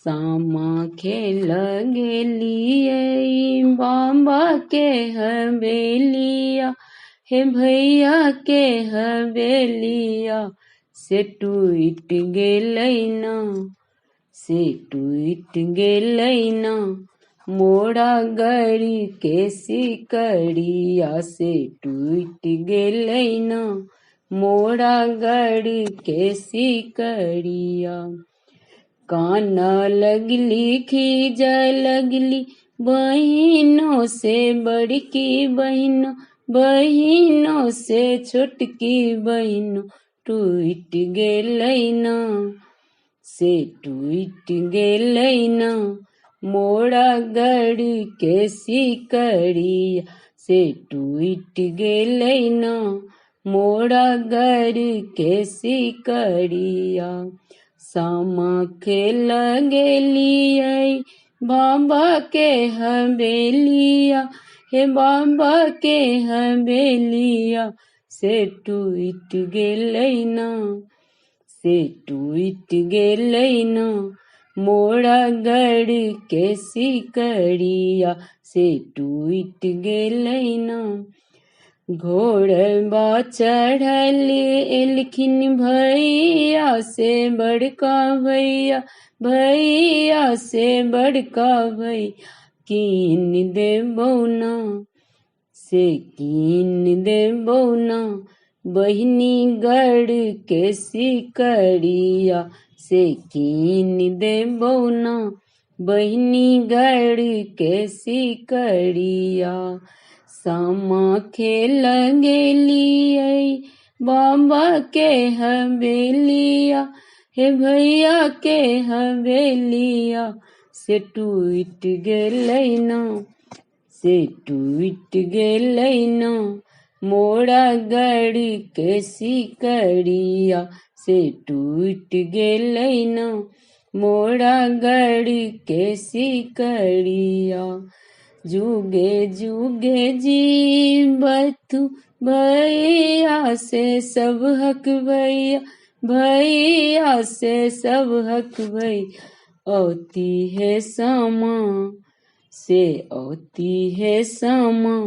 सामा खेल गेलिए बाबा के हवेलिया, हे भैया के हवेलिया से टूट गेलै ना, से टूट गेलै ना मोड़ा गड़ी के सिकड़िया, से टूट गेलै ना मोड़ा गड़ी के सिकड़िया। काना लगली खींच लगली बहिनों से बड़की बहिनों, बहिनों से छोटकी बहिनों टूट गेलै ना, से टूट गेलै ना मोड़ा गड़ी के सिकड़िया, से टूट गेलै ना मोड़ा गड़ी के सिकड़िया। सामा खेल गेलिए बाबा के हवेलिया, हे बाबा के हवेलिया से टूट गेलै ना, से टूट गेलै ना मोड़ा गड़ी के सिकड़िया, से टूट गेलै ना। घोड़बा चढ़ल एलखिन भैया से बड़का भैया, भैया से बड़का भैया कीन देबौ ना, से कीन देबौ ना बहिनी गड़ के सिकड़िया, से कीन देबौ ना बहिनी गड़ के सिकड़िया। सामा खेल गेलिए बाबा के हवेलिया, हे भैया के हवेलिया से टूट गेलै ना, से टूट गेलै ना मोड़ा गड़ी के सिकड़िया, से टूट गेलै ना मोड़ा गड़ी के सिकड़िया। जुगे जुगे जीवतु भैया से सब हक भैया, भैया से सब हक भैया औती है सामा, से औती है सामा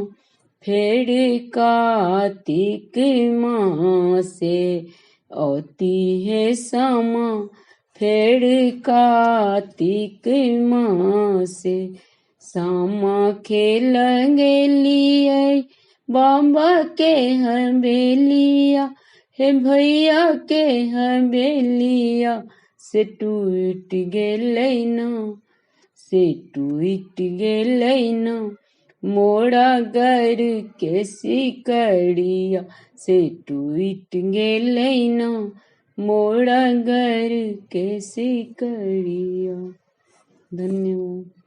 फेर कार्तिक माह से, औती है सामा फेर कार्तिक माह से। सामा खेल गेलिए बाबा के हवेलिया, हे भैया के हवेलिया से टूट गेलै ना, से टूट गेलै ना मोड़ा गड़ के सिकड़िया, से टूट गेलै ना मोड़ा गड़ के सिकड़िया। धन्यवाद।